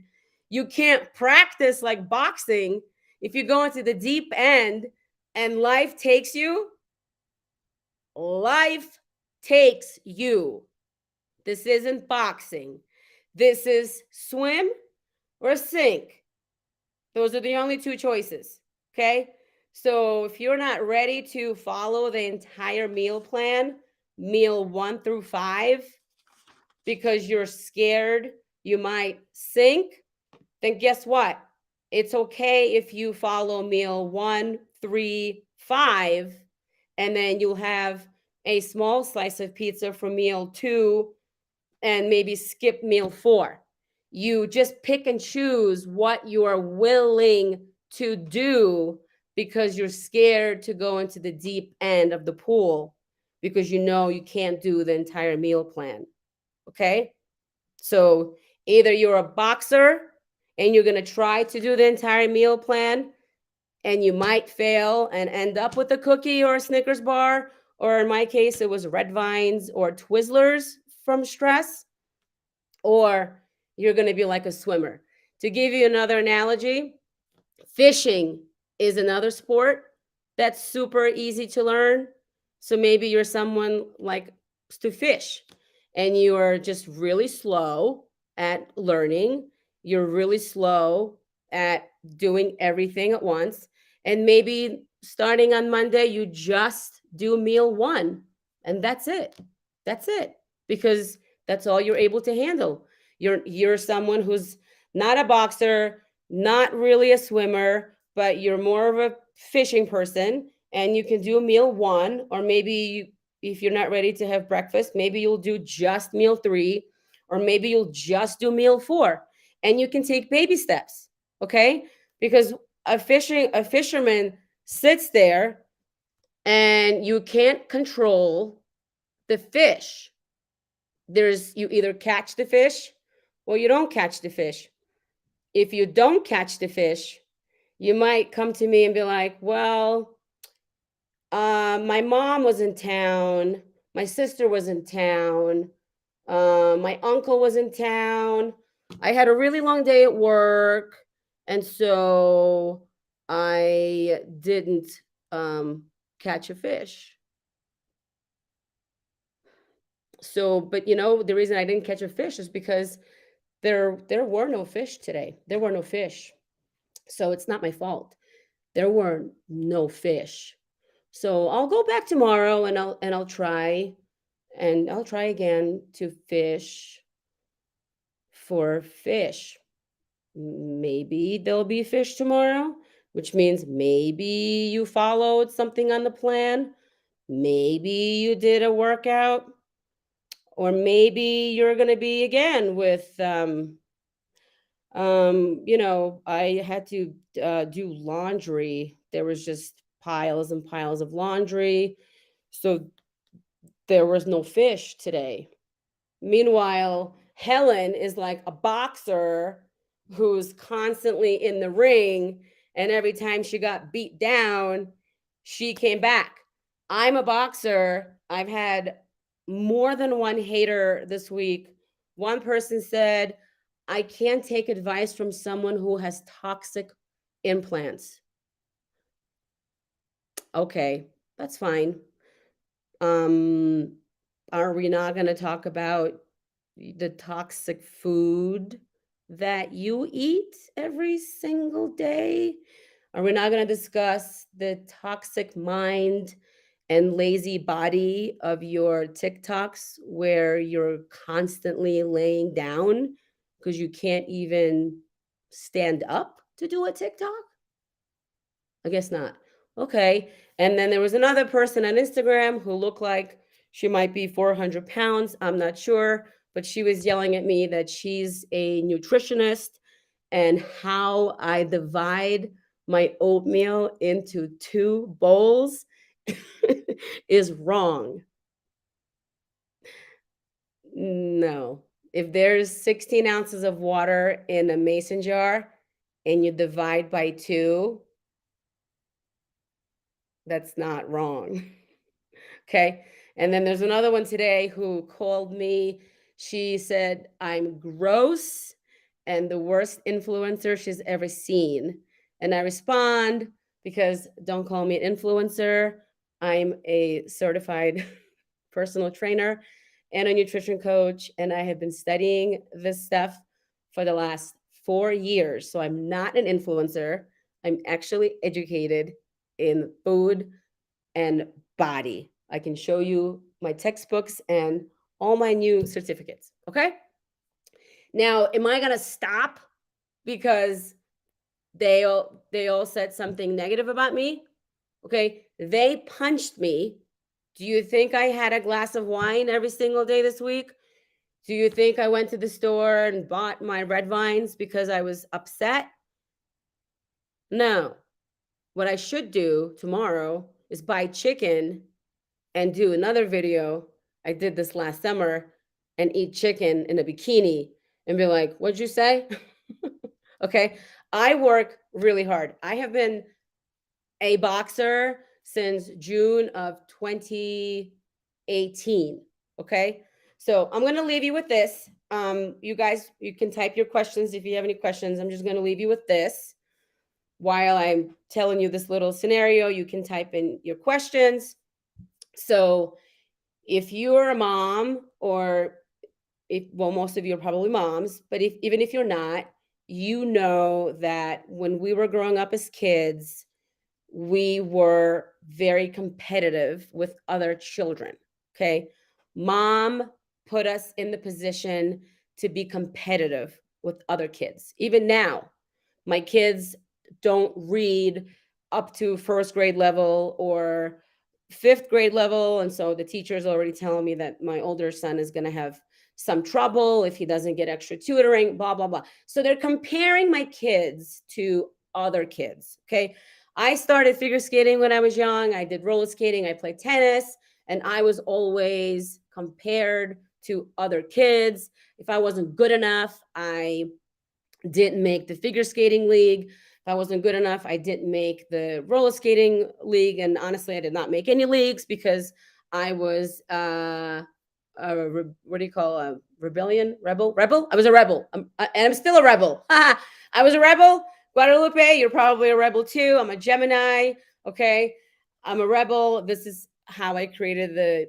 you can't practice like boxing. If you go into the deep end and life takes you, life takes you. This isn't boxing. This is swim or sink. Those are the only two choices. Okay. So if you're not ready to follow the entire meal plan, meal 1 through 5, because you're scared you might sink, then guess what? It's okay if you follow meal 1, 3, 5, and then you'll have a small slice of pizza for meal 2 and maybe skip meal 4. You just pick and choose what you are willing to do because you're scared to go into the deep end of the pool because you know you can't do the entire meal plan. Okay? So either you're a boxer and you're going to try to do the entire meal plan and you might fail and end up with a cookie or a Snickers bar, or in my case, it was Red Vines or Twizzlers from stress, or you're going to be like a swimmer. To give you another analogy, fishing is another sport that's super easy to learn. So maybe you're someone like to fish and you are just really slow at learning. You're really slow at doing everything at once. And maybe starting on Monday, you just do meal 1 and that's it. That's it. Because that's all you're able to handle. You're someone who's not a boxer, not really a swimmer, but you're more of a fishing person and you can do meal 1, or maybe if you're not ready to have breakfast, maybe you'll do just meal 3, or maybe you'll just do meal 4, and you can take baby steps. Okay. Because a fisherman sits there and you can't control the fish. You either catch the fish or you don't catch the fish. If you don't catch the fish, you might come to me and be like, well, my mom was in town, my sister was in town, my uncle was in town. I had a really long day at work, and so I didn't catch a fish. So, but the reason I didn't catch a fish is because there were no fish today. There were no fish. So it's not my fault. there were no fish. So I'll go back tomorrow and I'll try, and I'll try again to fish for fish. Maybe there'll be fish tomorrow, which means maybe you followed something on the plan. Maybe you did a workout, or maybe you're going to be again with I had to do laundry. There was just piles and piles of laundry. So there was no fish today. Meanwhile, Helen is like a boxer who's constantly in the ring, and every time she got beat down, she came back. I'm a boxer. I've had more than one hater this week. One person said, I can't take advice from someone who has toxic implants. Okay, that's fine. Um, are we not going to talk about the toxic food that you eat every single day? Are we not going to discuss the toxic mind and lazy body of your TikToks where you're constantly laying down because you can't even stand up to do a TikTok? I guess not. Okay. And then there was another person on Instagram who looked like she might be 400 pounds. I'm not sure, but she was yelling at me that she's a nutritionist and how I divide my oatmeal into two bowls is wrong. No. If there's 16 ounces of water in a mason jar and you divide by two, that's not wrong. Okay. And then there's another one today who called me. She said, I'm gross and the worst influencer she's ever seen. And I respond, because don't call me an influencer. I'm a certified personal trainer and a nutrition coach. And I have been studying this stuff for the last 4 years. So I'm not an influencer. I'm actually educated in food and body. I can show you my textbooks and all my new certificates. Okay. Now, am I going to stop because they all said something negative about me? Okay. They punched me. Do you think I had a glass of wine every single day this week? Do you think I went to the store and bought my red vines because I was upset? No. What I should do tomorrow is buy chicken and do another video. I did this last summer, and eat chicken in a bikini and be like, what'd you say? Okay. I work really hard. I have been a boxer since June of 2018. Okay. So I'm going to leave you with this. You guys, you can type your questions if you have any questions. I'm just going to leave you with this. While I'm telling you this little scenario, you can type in your questions. So if you're a mom, or most of you are probably moms, but even if you're not, you know that when we were growing up as kids, we were very competitive with other children. Okay. Mom put us in the position to be competitive with other kids. Even now, my kids don't read up to first grade level or fifth grade level. And so the teacher is already telling me that my older son is going to have some trouble if he doesn't get extra tutoring, blah, blah, blah. So they're comparing my kids to other kids. Okay. I started figure skating when I was young. I did roller skating. I played tennis, and I was always compared to other kids. If I wasn't good enough, I didn't make the figure skating league. If I wasn't good enough, I didn't make the roller skating league. And honestly, I did not make any leagues because I was what do you call a rebellion? Rebel? I was a rebel. And I'm still a rebel. I was a rebel. Guadalupe, you're probably a rebel too. I'm a Gemini. Okay. I'm a rebel. This is how I created the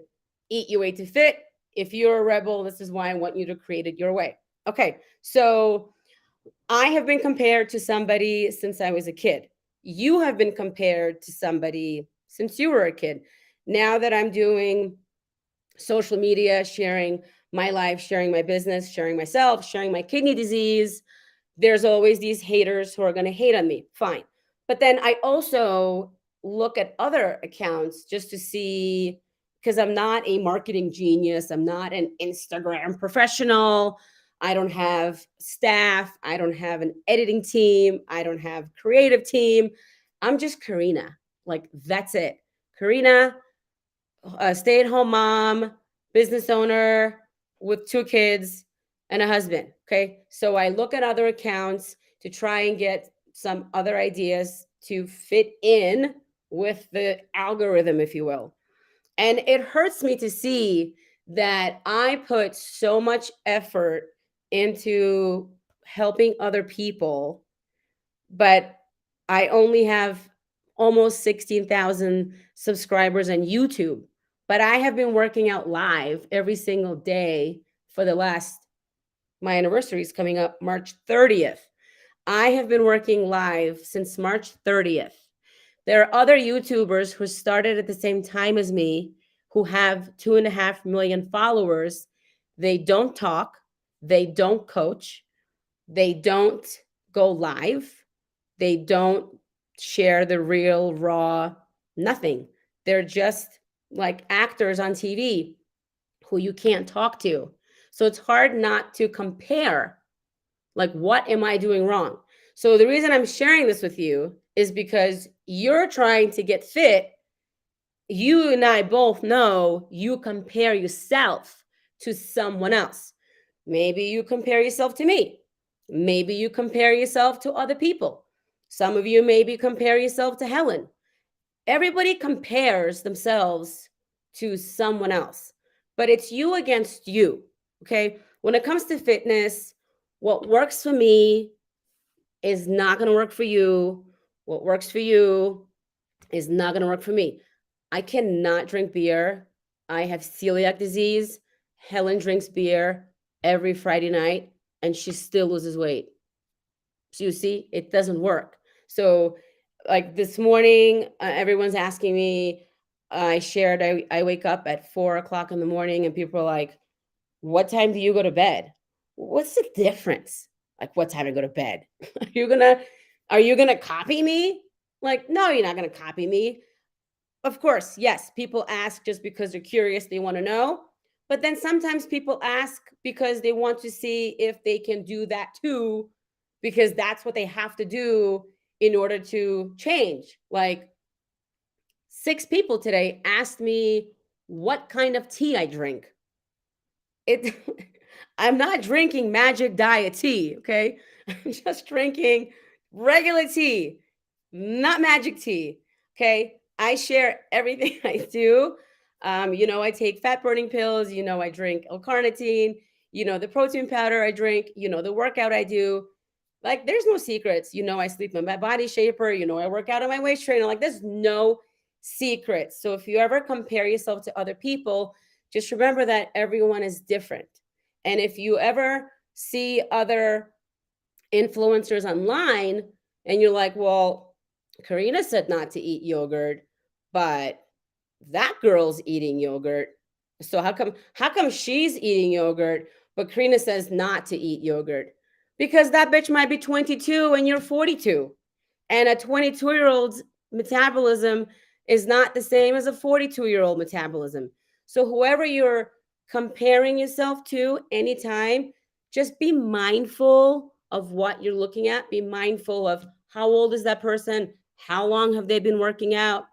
Eat Your Way to Fit. If you're a rebel, this is why I want you to create it your way. Okay. So I have been compared to somebody since I was a kid. You have been compared to somebody since you were a kid. Now that I'm doing social media, sharing my life, sharing my business, sharing myself, sharing my kidney disease, there's always these haters who are going to hate on me. Fine. But then I also look at other accounts just to see, because I'm not a marketing genius. I'm not an Instagram professional. I don't have staff. I don't have an editing team. I don't have creative team. I'm just Karina. Like, that's it. Karina, a stay-at-home mom, business owner with 2 kids and a husband. Okay. So I look at other accounts to try and get some other ideas to fit in with the algorithm, if you will. And it hurts me to see that I put so much effort into helping other people, but I only have almost 16,000 subscribers on YouTube. But I have been working out live every single day for the last, my anniversary is coming up March 30th. I have been working live since March 30th. There are other YouTubers who started at the same time as me who have 2.5 million followers. They don't talk, they don't coach, they don't go live, they don't share the real, raw, nothing. They're just like actors on TV who you can't talk to. So it's hard not to compare. Like, what am I doing wrong? So the reason I'm sharing this with you is because you're trying to get fit. You and I both know you compare yourself to someone else. Maybe you compare yourself to me. Maybe you compare yourself to other people. Some of you maybe compare yourself to Helen. Everybody compares themselves to someone else, but it's you against you. Okay. When it comes to fitness, what works for me is not going to work for you. What works for you is not going to work for me. I cannot drink beer. I have celiac disease. Helen drinks beer every Friday night and she still loses weight. So you see, it doesn't work. So, like this morning, everyone's asking me. I shared, I wake up at 4 o'clock in the morning and people are like, what time do you go to bed? What's the difference? Like, what time I go to bed? Are you gonna are you gonna copy me? Like, no, you're not gonna copy me. Of course, yes, people ask just because they're curious, they want to know. But then sometimes people ask because they want to see if they can do that too, because that's what they have to do in order to change. Like 6 people today asked me what kind of tea I drink. It I'm not drinking magic diet tea, okay? I'm just drinking regular tea, not magic tea, okay? I share everything I do. I take fat burning pills, I drink L-carnitine, the protein powder I drink, the workout I do. Like, there's no secrets. I sleep in my body shaper, I work out on my waist trainer. Like, there's no secrets. So if you ever compare yourself to other people, just remember that everyone is different. And if you ever see other influencers online and you're like, well, Karina said not to eat yogurt, but that girl's eating yogurt. So how come she's eating yogurt, but Karina says not to eat yogurt? Because that bitch might be 22 and you're 42. And a 22-year-old's metabolism is not the same as a 42-year-old metabolism. So whoever you're comparing yourself to anytime, just be mindful of what you're looking at. Be mindful of how old is that person? How long have they been working out?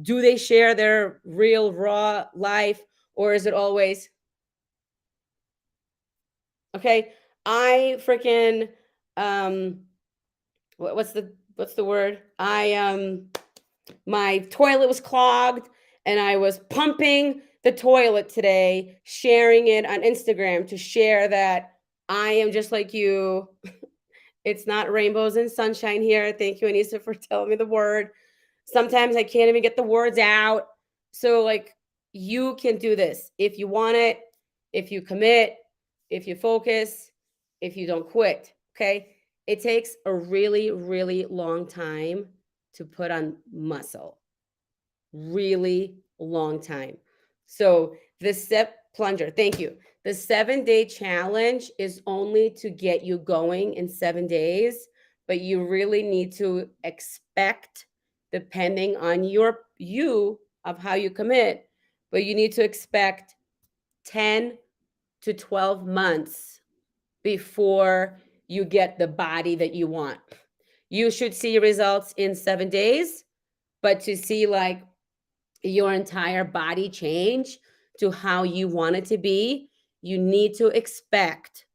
Do they share their real raw life, or is it always okay? I freaking what's the word? My toilet was clogged and I was pumping the toilet today, sharing it on Instagram to share that I am just like you. It's not rainbows and sunshine here. Thank you, Anissa, for telling me the word. Sometimes I can't even get the words out. So, like, you can do this if you want it, if you commit, if you focus, if you don't quit. Okay. It takes a really, really long time to put on muscle. Really long time. So the step plunger, thank you. The 7-day challenge is only to get you going in 7 days, but you really need to expect, depending on you of how you commit, but you need to expect 10 to 12 months before you get the body that you want. You should see results in 7 days, but to see like your entire body change to how you want it to be, you need to expect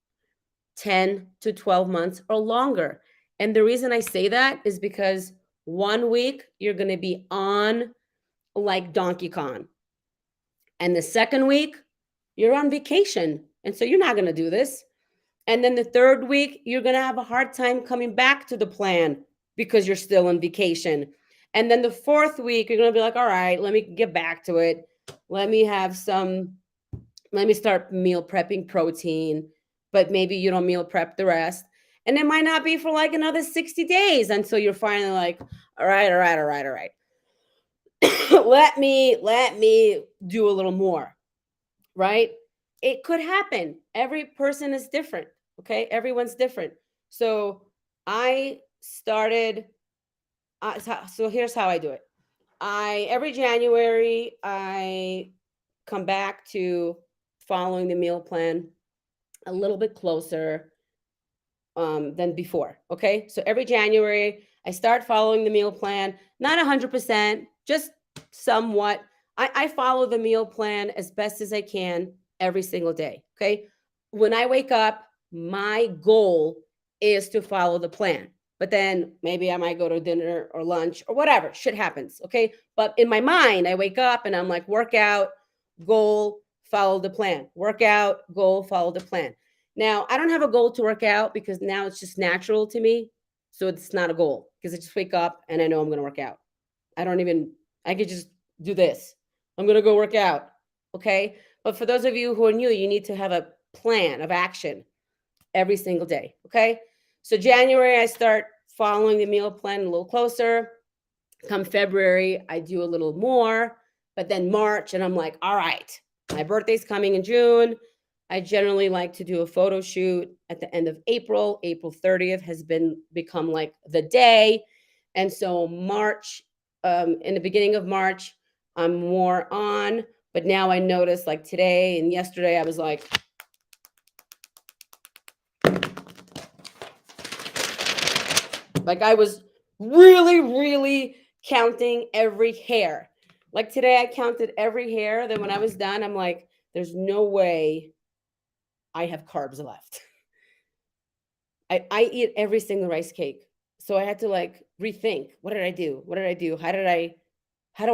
10 to 12 months or longer. And the reason I say that is because 1 week you're going to be on like Donkey Kong. And the second week, you're on vacation. And so you're not going to do this. And then the third week, you're going to have a hard time coming back to the plan because you're still on vacation. And then the fourth week, you're going to be like, all right, let me get back to it. Let me start meal prepping protein, but maybe you don't meal prep the rest. And it might not be for like another 60 days until you're finally like, all right. let me do a little more, right? It could happen. Every person is different. Okay. Everyone's different. So I started, so here's how I do it. Every January, I come back to following the meal plan a little bit closer than before. Okay. So every January, I start following the meal plan, not 100%, just somewhat. I follow the meal plan as best as I can every single day. Okay. When I wake up, my goal is to follow the plan. But then maybe I might go to dinner or lunch or whatever. Shit happens. Okay. But in my mind, I wake up and I'm like, workout, goal, follow the plan. Workout, goal, follow the plan. Now, I don't have a goal to work out because now it's just natural to me. So it's not a goal because I just wake up and I know I'm going to work out. I could just do this. I'm going to go work out. Okay. But for those of you who are new, you need to have a plan of action every single day. Okay. So January, I start following the meal plan a little closer. Come February, I do a little more. But then March, and I'm like, all right, my birthday's coming in June. I generally like to do a photo shoot at the end of April. April 30th has become like the day. And so March, in the beginning of March, I'm more on. But now I notice like today and yesterday, I was like, I was really, really counting every hair. Like today, I counted every hair. Then when I was done, I'm like, there's no way I have carbs left. I eat every single rice cake. So I had to like rethink, what did I do? What did I do? How do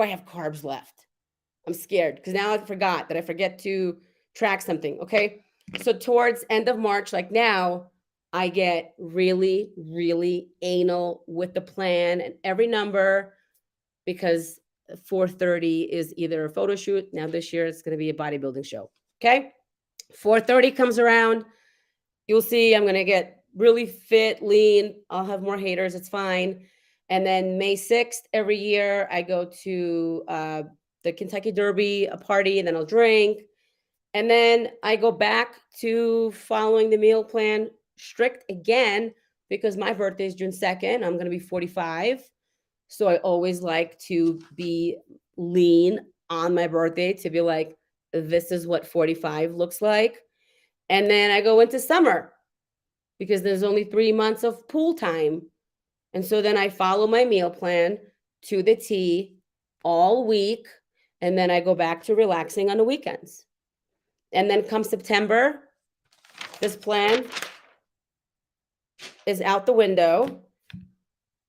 I have carbs left? I'm scared because now I forget to track something. Okay. So towards end of March, like now, I get really, really anal with the plan and every number because 4:30 is either a photo shoot. Now this year it's going to be a bodybuilding show. Okay. 4:30 comes around. You'll see I'm going to get really fit, lean. I'll have more haters. It's fine. And then May 6th, every year, I go to the Kentucky Derby, a party, and then I'll drink. And then I go back to following the meal plan strict again because my birthday is June 2nd. I'm going to be 45. So I always like to be lean on my birthday to be like, this is what 45 looks like. And then I go into summer because there's only 3 months of pool time. And so then I follow my meal plan to the T all week. And then I go back to relaxing on the weekends. And then come September, this plan is out the window.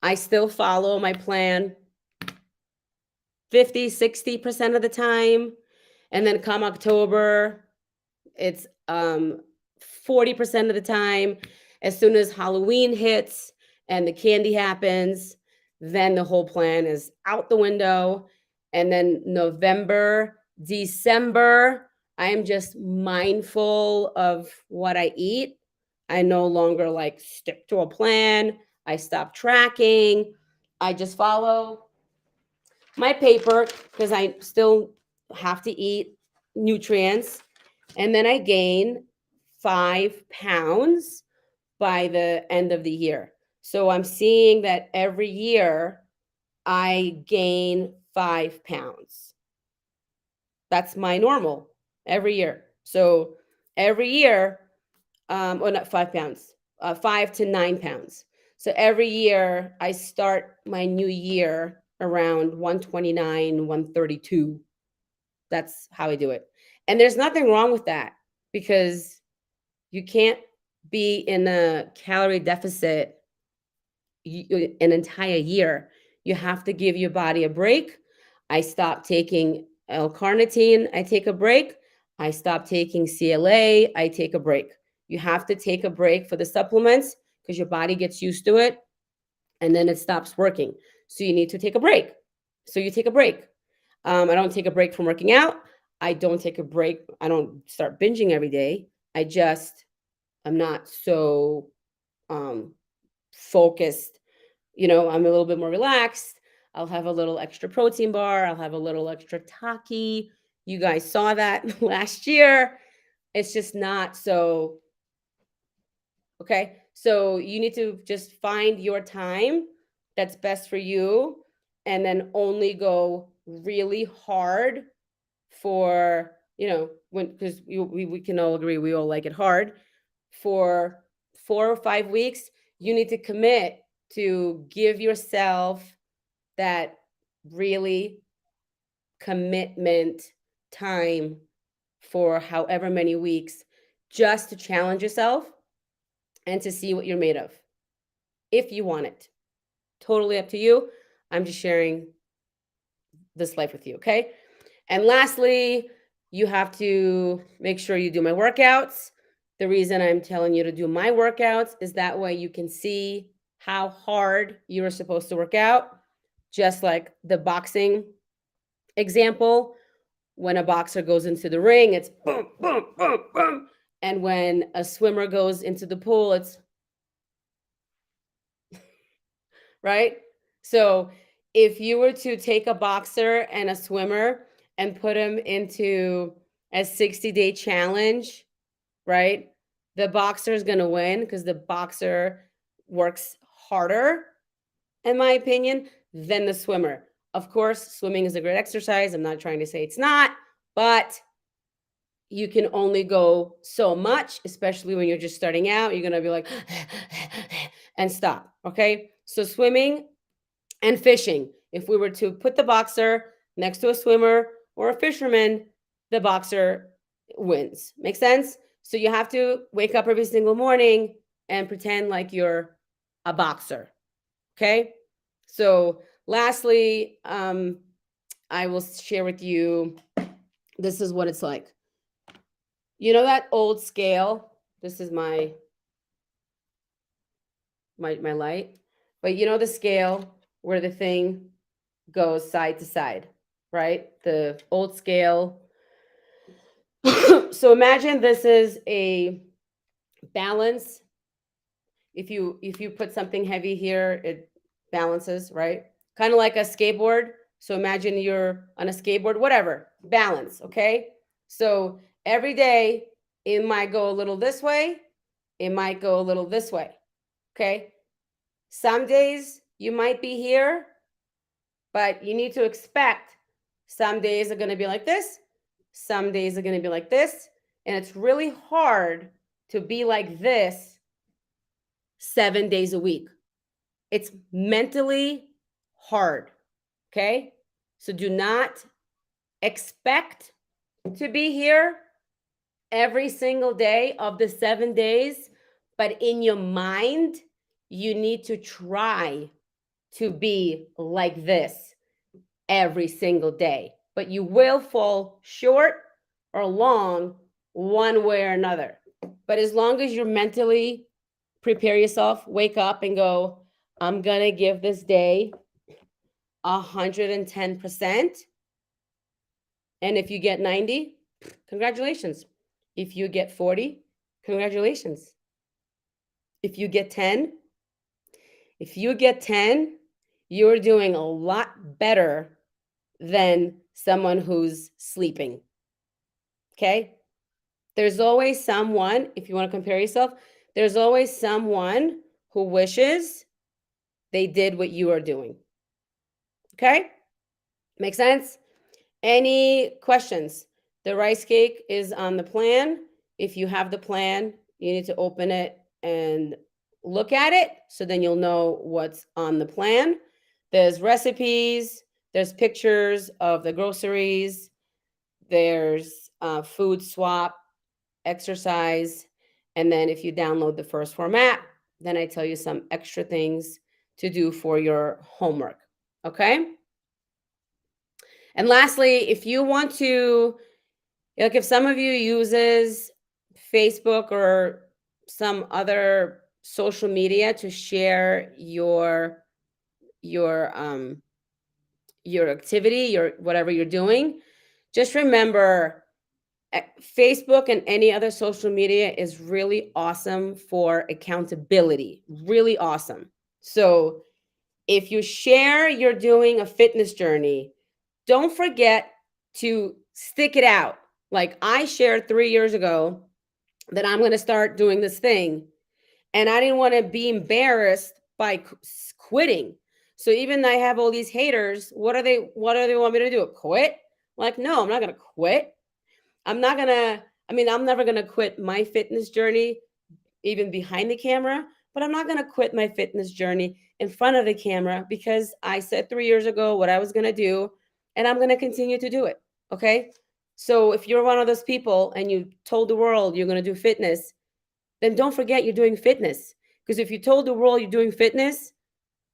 I still follow my plan 50, 60% of the time. And then come October, it's 40% of the time. As soon as Halloween hits and the candy happens, then the whole plan is out the window. And then November, December, I am just mindful of what I eat. I no longer like stick to a plan. I stop tracking. I just follow my paper because I still have to eat nutrients. And then I gain 5 pounds by the end of the year. So I'm seeing that every year I gain 5 pounds. That's my normal every year. So every year, or not 5 pounds, 5 to 9 pounds. So every year I start my new year around 129, 132. That's how I do it. And there's nothing wrong with that because you can't be in a calorie deficit an entire year. You have to give your body a break. I stopped taking L-carnitine. I take a break. I stopped taking CLA. I take a break. You have to take a break for the supplements because your body gets used to it and then it stops working. So you need to take a break. So you take a break. I don't take a break from working out. I don't take a break. I don't start binging every day. I'm not so focused. I'm a little bit more relaxed. I'll have a little extra protein bar. I'll have a little extra taki. You guys saw that last year. It's just not so. Okay. So you need to just find your time that's best for you and then only go really hard for, when, because we can all agree we all like it hard for 4 or 5 weeks. You need to commit to give yourself that really commitment time for however many weeks just to challenge yourself and to see what you're made of if you want it. Totally up to you. I'm just sharing this life with you, okay? And lastly, you have to make sure you do my workouts. The reason I'm telling you to do my workouts is that way you can see how hard you are supposed to work out. Just like the boxing example, when a boxer goes into the ring, it's boom, boom, boom, boom. And when a swimmer goes into the pool, it's right. So if you were to take a boxer and a swimmer and put them into a 60-day challenge, right? The boxer is going to win because the boxer works harder, in my opinion, than the swimmer. Of course, swimming is a great exercise. I'm not trying to say it's not, but you can only go so much, especially when you're just starting out. You're going to be like, and stop. Okay. So, swimming and fishing. If we were to put the boxer next to a swimmer or a fisherman, the boxer wins. Make sense? So you have to wake up every single morning and pretend like you're a boxer. Okay? So lastly, I will share with you, this is what it's like. You know that old scale? This is my light. But you know the scale where the thing goes side to side, right? The old scale. So imagine this is a balance. If you put something heavy here, it balances, right? Kind of like a skateboard. So imagine you're on a skateboard, whatever, balance, okay? So every day it might go a little this way, it might go a little this way, okay? Some days you might be here, but you need to expect some days are going to be like this, some days are going to be like this, and it's really hard to be like this 7 days a week. It's mentally hard, okay? So do not expect to be here every single day of the 7 days, but in your mind, you need to try to be like this every single day. But you will fall short or long one way or another. But as long as you're mentally prepare yourself, wake up and go, I'm going to give this day 110%. And if you get 90, congratulations. If you get 40, congratulations. If you get 10, you're doing a lot better than someone who's sleeping. Okay? There's always someone, if you want to compare yourself, there's always someone who wishes they did what you are doing. Okay? Make sense? Any questions? The rice cake is on the plan. If you have the plan, you need to open it and look at it so then you'll know what's on the plan. There's recipes, there's pictures of the groceries, there's food swap, exercise, and then if you download the first format, then I tell you some extra things to do for your homework. Okay? And lastly, if you want to, like if some of you uses Facebook or some other social media to share your your activity, your whatever you're doing, just remember Facebook and any other social media is really awesome for accountability. Really awesome. So if you share you're doing a fitness journey, don't forget to stick it out. Like I shared 3 years ago that I'm going to start doing this thing, and I didn't want to be embarrassed by quitting. So even though I have all these haters, what do they want me to do? Quit? Like, no, I'm not going to quit. I'm not going to, I mean, I'm never going to quit my fitness journey, even behind the camera, but I'm not going to quit my fitness journey in front of the camera because I said 3 years ago what I was going to do, and I'm going to continue to do it. Okay. So if you're one of those people and you told the world you're going to do fitness, then don't forget you're doing fitness. Because if you told the world you're doing fitness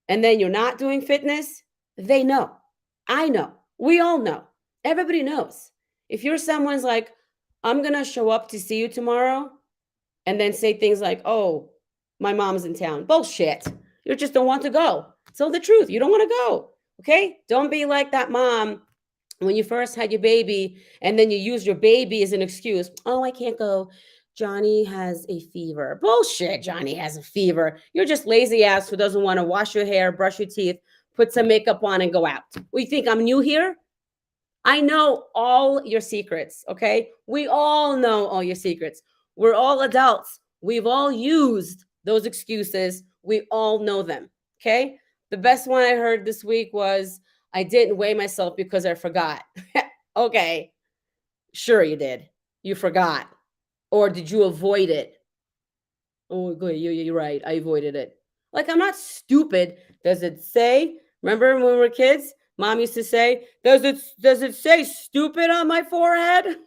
and then you're not doing fitness, they know. I know. We all know. Everybody knows. If you're someone's like, I'm going to show up to see you tomorrow, and then say things like, oh, my mom's in town. Bullshit. You just don't want to go. Tell the truth. You don't want to go. Okay? Don't be like that mom when you first had your baby and then you use your baby as an excuse. Oh, I can't go. Johnny has a fever. Bullshit. Johnny has a fever. You're just lazy ass who doesn't want to wash your hair, brush your teeth, put some makeup on, and go out. We think I'm new here? I know all your secrets, okay? We all know all your secrets. We're all adults. We've all used those excuses. We all know them, okay? The best one I heard this week was, I didn't weigh myself because I forgot. Okay, sure you did. You forgot. Or did you avoid it? Oh, good. You're right. I avoided it. Like, I'm not stupid. Does it say? Remember when we were kids? Mom used to say, does it say stupid on my forehead?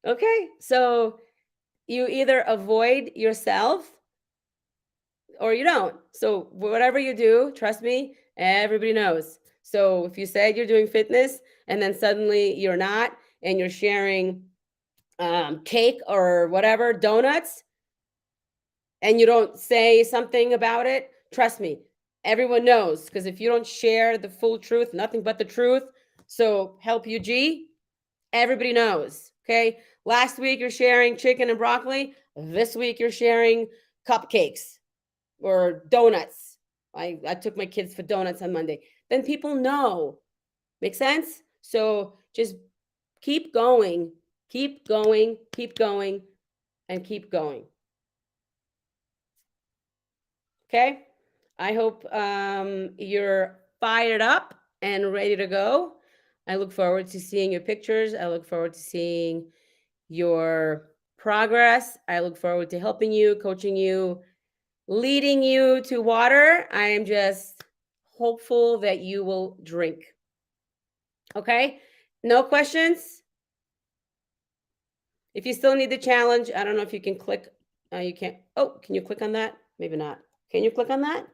Okay. So you either avoid yourself or you don't. So whatever you do, trust me, everybody knows. So if you said you're doing fitness and then suddenly you're not, and you're sharing cake or whatever, donuts, and you don't say something about it, trust me, everyone knows. Because if you don't share the full truth, nothing but the truth, so help you G, everybody knows. Okay. Last week you're sharing chicken and broccoli. This week you're sharing cupcakes or donuts. I took my kids for donuts on Monday. Then people know. Make sense? So just keep going, keep going, keep going, and keep going. Okay. I hope you're fired up and ready to go. I look forward to seeing your pictures. I look forward to seeing your progress. I look forward to helping you, coaching you, leading you to water. I am just hopeful that you will drink. Okay. No questions? If you still need the challenge, I don't know if you can click. You can't. Oh, can you click on that? Maybe not. Can you click on that?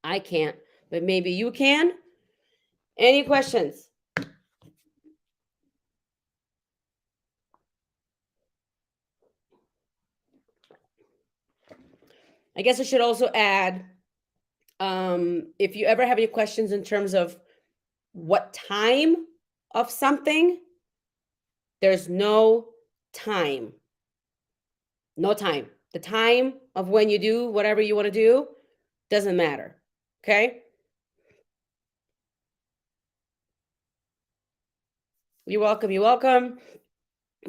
I can't, but maybe you can. Any questions? I guess I should also add, if you ever have any questions in terms of what time of something, there's no time. No time. The time of when you do whatever you want to do, Doesn't matter. Okay? You're welcome. You're welcome.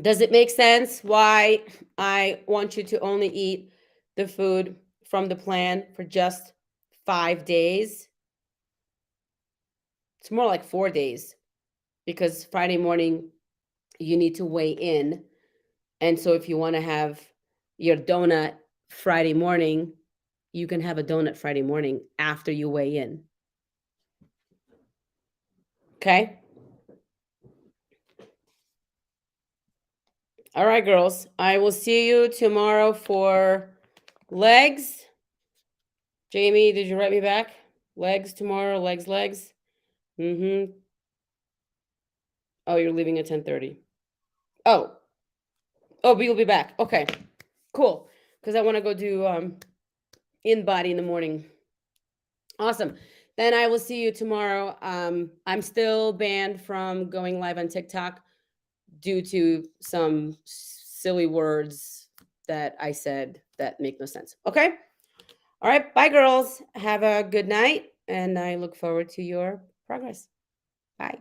Does it make sense why I want you to only eat the food from the plan for just 5 days? It's more like 4 days because Friday morning you need to weigh in. And so if you want to have your donut Friday morning, you can have a donut Friday morning after you weigh in. Okay? All right, girls. I will see you tomorrow for legs. Jamie, did you write me back? Legs tomorrow, legs, legs. Mm-hmm. Oh, you're leaving at 10:30. Oh. Oh, but you'll be back. Okay. Cool. Because I want to go do in body in the morning. Awesome. Then I will see you tomorrow. I'm still banned from going live on TikTok due to some silly words that I said that make no sense. Okay? All right. Bye, girls. Have a good night. And I look forward to your progress. Bye.